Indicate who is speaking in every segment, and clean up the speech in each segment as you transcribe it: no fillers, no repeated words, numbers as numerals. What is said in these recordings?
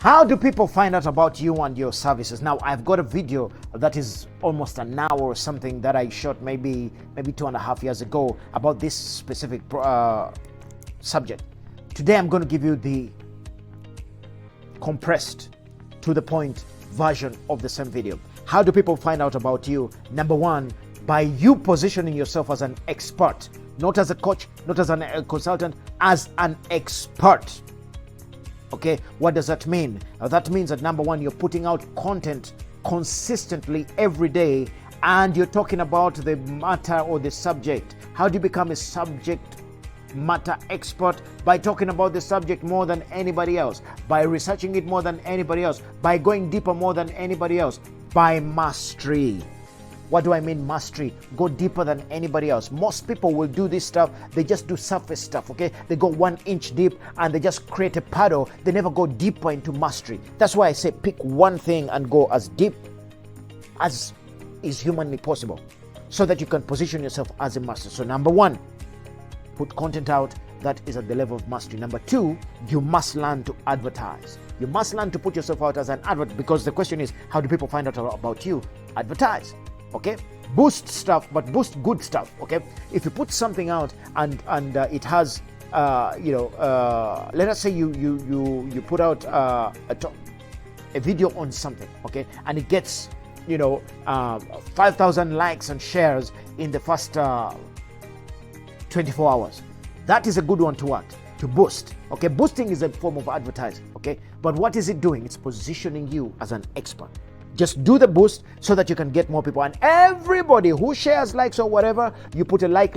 Speaker 1: How do people find out about you and your services? Now, I've got a video that is almost an hour or something that I shot maybe 2.5 years ago about this specific subject. Today, I'm going to give you the compressed, to the point version of the same video. How do people find out about you? Number one, by you positioning yourself as an expert, not as a coach, not as a consultant, as an expert. Okay, what does that mean? That means that number one, you're putting out content consistently every day, and you're talking about the matter or the subject. How do you become a subject matter expert? By talking about the subject more than anybody else, by researching it more than anybody else, by going deeper more than anybody else, by mastery. What do I mean mastery? Go deeper than anybody else. Most people will do this stuff, they just do surface stuff, okay? They go 1 inch deep and they just create a paddle. They never go deeper into mastery. That's why I say pick one thing and go as deep as is humanly possible so that you can position yourself as a master. So number one, put content out that is at the level of mastery. Number two, you must learn to advertise. You must learn to put yourself out as an advert, because the question is, how do people find out about you? Advertise. Okay, boost stuff, but boost good stuff. Okay, if you put something out and it has let us say you put out a video on something, okay, and it gets 5,000 likes and shares in the first 24 hours. That is a good one to what? To boost. Okay, boosting is a form of advertising. Okay, but what is it doing? It's positioning you as an expert. Just do the boost so that you can get more people. And everybody who shares, likes or whatever, you put a like,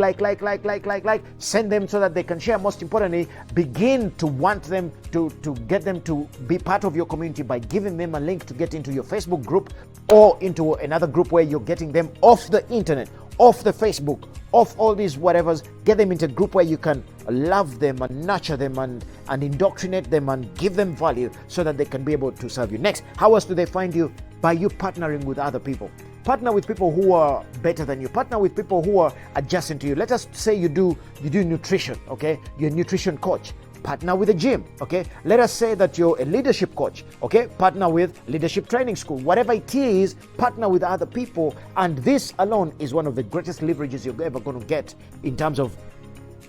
Speaker 1: send them so that they can share. Most importantly, begin to want them to get them to be part of your community by giving them a link to get into your Facebook group or into another group where you're getting them off the internet, off the Facebook, off all these whatevers. Get them into a group where you can love them and nurture them and indoctrinate them and give them value so that they can be able to serve you. Next, how else do they find you? By you partnering with other people. Partner with people who are better than you. Partner with people who are adjacent to you. Let us say you do nutrition, okay? You're a nutrition coach. Partner with a gym, okay? Let us say that you're a leadership coach, okay? Partner with leadership training school. Whatever it is, partner with other people. And this alone is one of the greatest leverages you're ever going to get in terms of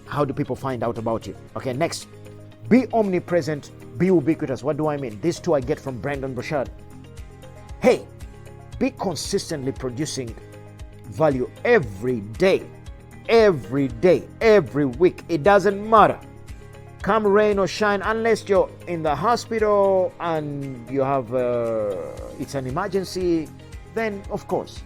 Speaker 1: how do people find out about you. Okay, next, be omnipresent, be ubiquitous. What do I mean? These two I get from Brandon Burchard. Hey, be consistently producing value every day, every week. It doesn't matter. Come rain or shine, unless you're in the hospital and you have it's an emergency, then of course.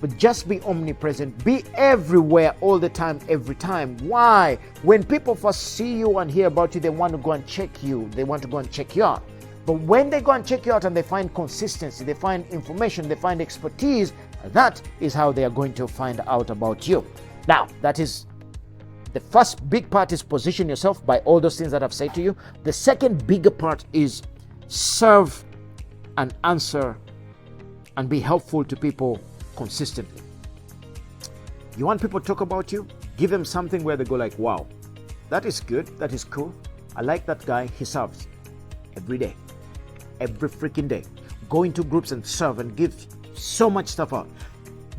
Speaker 1: But just be omnipresent. Be everywhere all the time, every time. Why? When people first see you and hear about you, they want to go and check you. They want to go and check you out. But when they go and check you out and they find consistency, they find information, they find expertise, that is how they are going to find out about you. Now, that is the first big part, is position yourself by all those things that I've said to you. The second bigger part is serve and answer and be helpful to people consistently. You want people to talk about you? Give them something where they go like, wow, that is good, that is cool. I like that guy, he serves every day. Every freaking day. Go into groups and serve and give so much stuff out.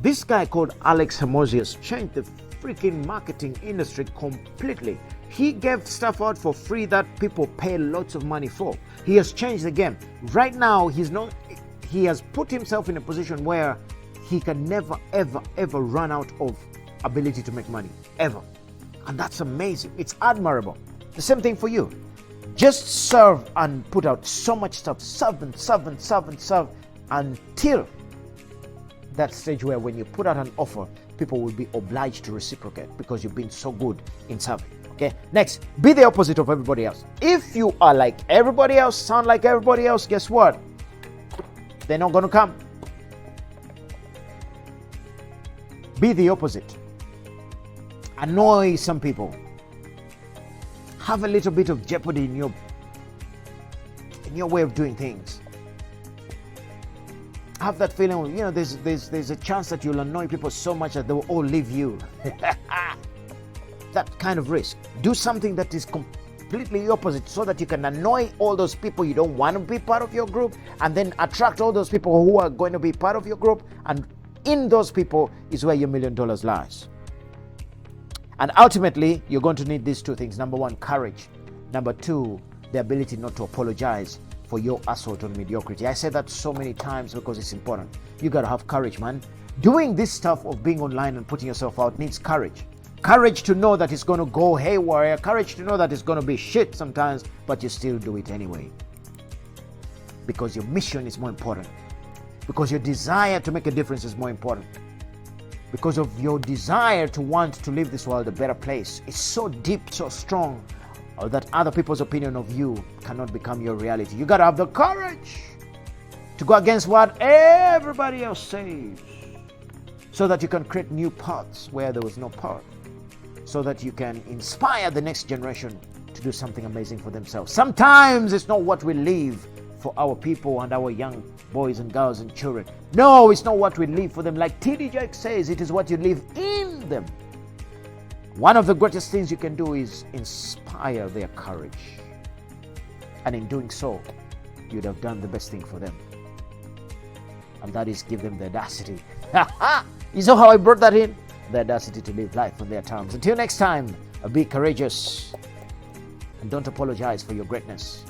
Speaker 1: This guy called Alex Hermosius changed the freaking marketing industry completely. He gave stuff out for free that people pay lots of money for. He has changed the game. Right now, he has put himself in a position where he can never, ever run out of ability to make money. Ever. And that's amazing. It's admirable. The same thing for you. Just serve and put out so much stuff. Serve until that stage where when you put out an offer, people will be obliged to reciprocate because you've been so good in serving. Okay, next, be the opposite of everybody else. If you are like everybody else, sound like everybody else, guess what? They're not going to come. Be the opposite. Annoy some people. Have a little bit of jeopardy in your way of doing things. Have that feeling, there's a chance that you'll annoy people so much that they will all leave you. That kind of risk. Do something that is completely opposite, so that you can annoy all those people you don't want to be part of your group, and then attract all those people who are going to be part of your group. And in those people is where your $1 million lies. And ultimately, you're going to need these two things. Number one, courage. Number two, the ability not to apologize for your assault on mediocrity. I say that so many times because it's important. You got to have courage, man. Doing this stuff of being online and putting yourself out needs courage. Courage to know that it's going to go haywire. Courage to know that it's going to be shit sometimes, but you still do it anyway. Because your mission is more important. Because your desire to make a difference is more important. Because of your desire to want to leave this world a better place. It's so deep, so strong, that other people's opinion of you cannot become your reality. You got to have the courage to go against what everybody else says, so that you can create new paths where there was no path, so that you can inspire the next generation to do something amazing for themselves. Sometimes it's not what we leave for our people and our young boys and girls and children. No, it's not what we leave for them. Like T.D. Jakes says, it is what you leave in them. One of the greatest things you can do is inspire their courage. And in doing so, you'd have done the best thing for them. And that is give them the audacity. You saw how I brought that in? The audacity to live life on their terms. Until next time, be courageous. And don't apologize for your greatness.